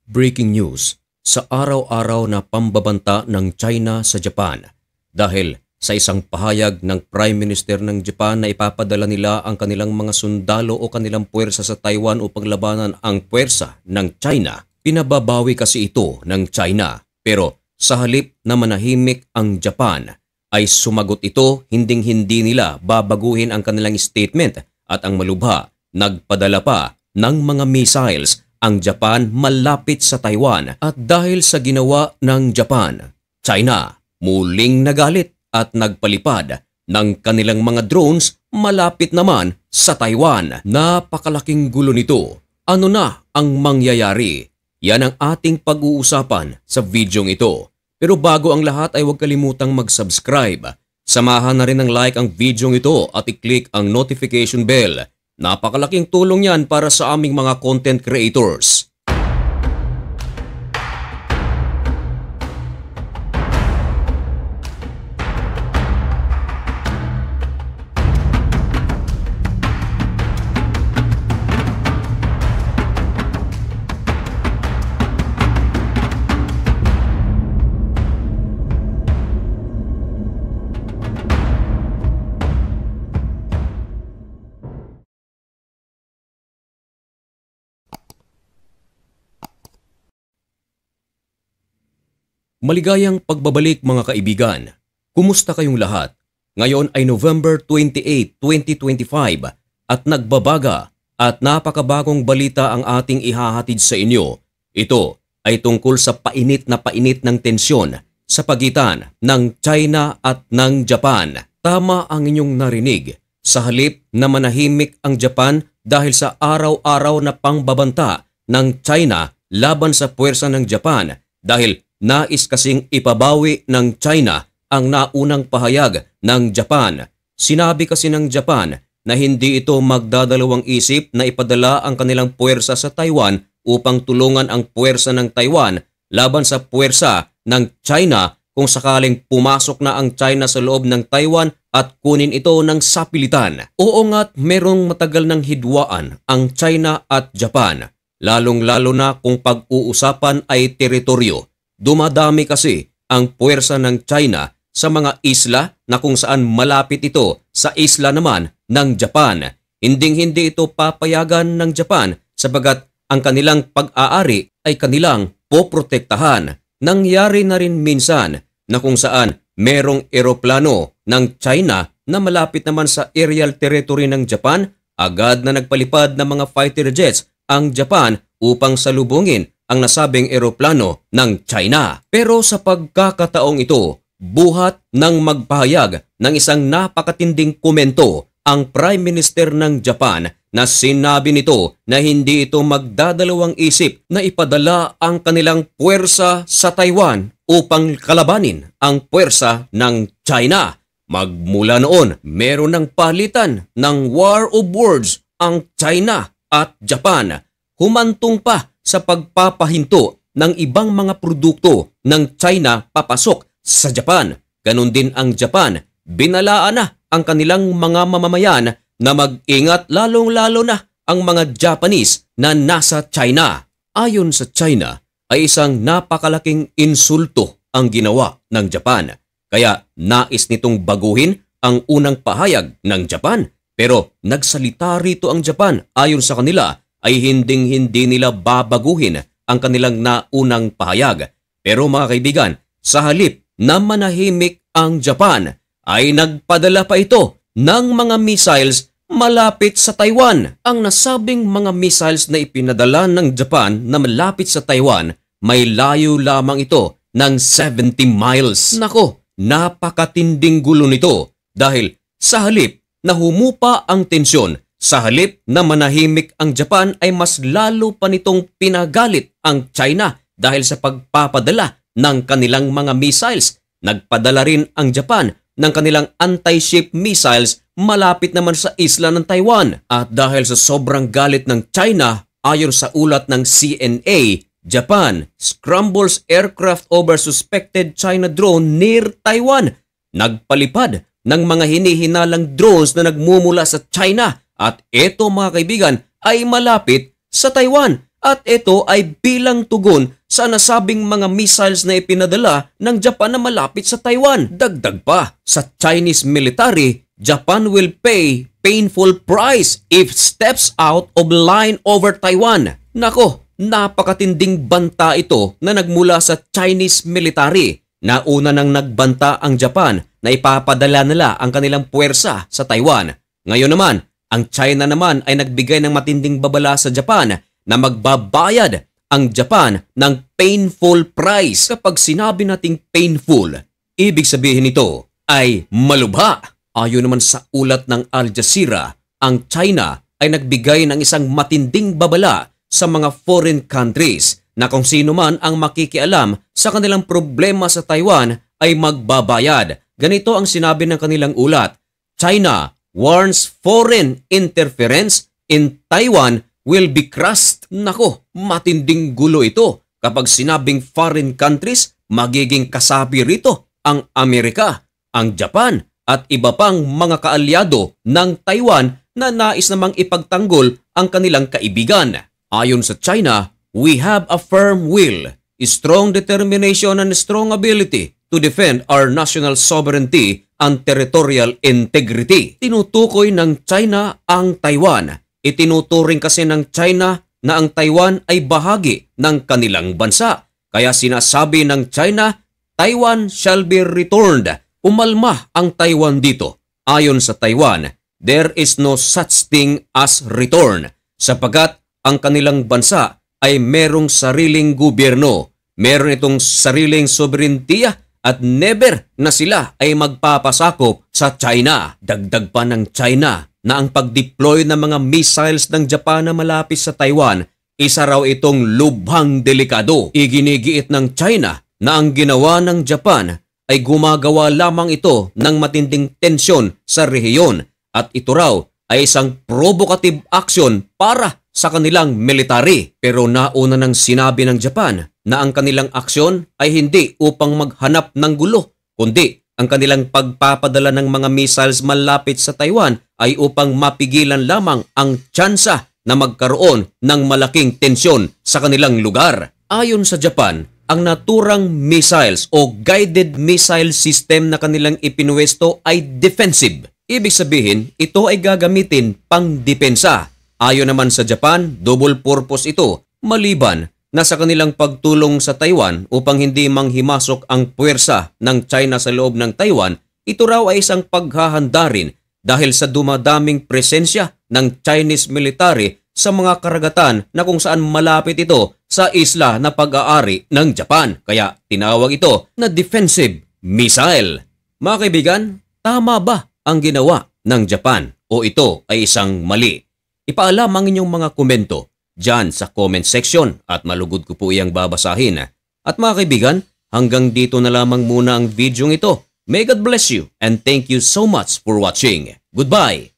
Breaking news sa araw-araw na pambabanta ng China sa Japan dahil sa isang pahayag ng Prime Minister ng Japan na ipapadala nila ang kanilang mga sundalo o kanilang puwersa sa Taiwan upang labanan ang puwersa ng China. Pinababawi kasi ito ng China, pero sa halip na manahimik ang Japan ay sumagot ito, hinding-hindi nila babaguhin ang kanilang statement at ang malubha, nagpadala pa ng mga missiles ang Japan malapit sa Taiwan. At dahil sa ginawa ng Japan, China muling nagalit at nagpalipad ng kanilang mga drones malapit naman sa Taiwan. Napakalaking gulo nito. Ano na ang mangyayari? Yan ang ating pag-uusapan sa videong ito. Pero bago ang lahat ay huwag kalimutang mag-subscribe. Samahan na rin ng like ang videong ito at i-click ang notification bell. Napakalaking tulong yan para sa aming mga content creators. Maligayang pagbabalik mga kaibigan. Kumusta kayong lahat? Ngayon ay November 28, 2025 at nagbabaga at napakabagong balita ang ating ihahatid sa inyo. Ito ay tungkol sa painit ng tensyon sa pagitan ng China at ng Japan. Tama ang inyong narinig. Sa halip na manahimik ang Japan dahil sa araw-araw na pangbabanta ng China laban sa puwersa ng Japan dahil nais kasing ipabawi ng China ang naunang pahayag ng Japan. Sinabi kasi ng Japan na hindi ito magdadalawang isip na ipadala ang kanilang puwersa sa Taiwan upang tulungan ang puwersa ng Taiwan laban sa puwersa ng China kung sakaling pumasok na ang China sa loob ng Taiwan at kunin ito ng sapilitan. Oo nga't merong matagal ng hidwaan ang China at Japan, lalong-lalo na kung pag-uusapan ay teritoryo. Dumadami kasi ang puwersa ng China sa mga isla na kung saan malapit ito sa isla naman ng Japan. Hinding-hindi ito papayagan ng Japan sabagat ang kanilang pag-aari ay kanilang poprotektahan. Nangyari na rin minsan na kung saan merong eroplano ng China na malapit naman sa aerial territory ng Japan, agad na nagpalipad ng mga fighter jets ang Japan upang salubungin ang nasabing eroplano ng China. Pero sa pagkakataong ito, buhat ng magpahayag ng isang napakatinding komento ang Prime Minister ng Japan na sinabi nito na hindi ito magdadalawang isip na ipadala ang kanilang puwersa sa Taiwan upang kalabanin ang puwersa ng China. Magmula noon, meron ng palitan ng war of words ang China at Japan. Humantong pa sa pagpapahinto ng ibang mga produkto ng China papasok sa Japan. Ganon din ang Japan. Binalaan na ang kanilang mga mamamayan na mag-ingat, lalong-lalo na ang mga Japanese na nasa China. Ayon sa China ay isang napakalaking insulto ang ginawa ng Japan. Kaya nais nitong baguhin ang unang pahayag ng Japan. Pero nagsalita rito ang Japan ayon sa kanila ay hinding-hindi nila babaguhin ang kanilang naunang pahayag. Pero mga kaibigan, sa halip na manahimik ang Japan, ay nagpadala pa ito ng mga missiles malapit sa Taiwan. Ang nasabing mga missiles na ipinadala ng Japan na malapit sa Taiwan, may layo lamang ito ng 70 miles. Nako, napakatinding gulo nito dahil sa halip na humupa ang tensyon, sa halip na manahimik ang Japan ay mas lalo pa nitong pinagalit ang China dahil sa pagpapadala ng kanilang mga missiles. Nagpadala rin ang Japan ng kanilang anti-ship missiles malapit naman sa isla ng Taiwan. At dahil sa sobrang galit ng China, ayon sa ulat ng CNA, Japan scrambles aircraft over suspected China drone near Taiwan. Nagpalipad ng mga hinihinalang drones na nagmumula sa China. At ito mga kaibigan ay malapit sa Taiwan. At ito ay bilang tugon sa nasabing mga missiles na ipinadala ng Japan na malapit sa Taiwan. Dagdag pa, sa Chinese military, Japan will pay painful price if steps out of line over Taiwan. Nako, napakatinding banta ito na nagmula sa Chinese military. Nauna nang nagbanta ang Japan na ipapadala nila ang kanilang puwersa sa Taiwan. Ngayon naman, ang China naman ay nagbigay ng matinding babala sa Japan na magbabayad ang Japan ng painful price. Kapag sinabi nating painful, ibig sabihin nito ay malubha. Ayon naman sa ulat ng Al Jazeera, ang China ay nagbigay ng isang matinding babala sa mga foreign countries na kung sino man ang makikialam sa kanilang problema sa Taiwan ay magbabayad. Ganito ang sinabi ng kanilang ulat: China warns foreign interference in Taiwan will be crushed. Nako, matinding gulo ito. Kapag sinabing foreign countries, magiging kasabi rito ang Amerika, ang Japan at iba pang mga kaalyado ng Taiwan na nais namang ipagtanggol ang kanilang kaibigan. Ayon sa China, we have a firm will, strong determination and strong ability to defend our national sovereignty and territorial integrity. Tinutukoy ng China ang Taiwan. Itinuturing kasi ng China na ang Taiwan ay bahagi ng kanilang bansa. Kaya sinasabi ng China, Taiwan shall be returned. Umalma ang Taiwan dito. Ayon sa Taiwan, there is no such thing as return sapagkat ang kanilang bansa ay merong sariling gobyerno, meron itong sariling sobereintiya at never na sila ay magpapasakop sa China. Dagdag pa ng China na ang pag-deploy ng mga missiles ng Japan na malapit sa Taiwan, isa raw itong lubhang delikado. Iginigiit ng China na ang ginawa ng Japan ay gumagawa lamang ito ng matinding tensyon sa rehiyon at ito raw ay isang provocative action para sa kanilang military. Pero nauna nang sinabi ng Japan na ang kanilang aksyon ay hindi upang maghanap ng gulo, kundi ang kanilang pagpapadala ng mga missiles malapit sa Taiwan ay upang mapigilan lamang ang tsansa na magkaroon ng malaking tensyon sa kanilang lugar. Ayon sa Japan, ang naturang missiles o guided missile system na kanilang ipinuwesto ay defensive. Ibig sabihin, ito ay gagamitin pang depensa. Ayon naman sa Japan, double purpose ito, maliban na sa kanilang pagtulong sa Taiwan upang hindi manghimasok ang puwersa ng China sa loob ng Taiwan. Ito raw ay isang paghahanda rin dahil sa dumadaming presensya ng Chinese military sa mga karagatan na kung saan malapit ito sa isla na pag-aari ng Japan. Kaya tinawag ito na defensive missile. Mga kaibigan, tama ba ang ginawa ng Japan o ito ay isang mali? Ipaalam ang inyong mga komento dyan sa comment section at malugod ko po iyang babasahin. At mga kaibigan, hanggang dito na lamang muna ang video ito. May God bless you and thank you so much for watching. Goodbye!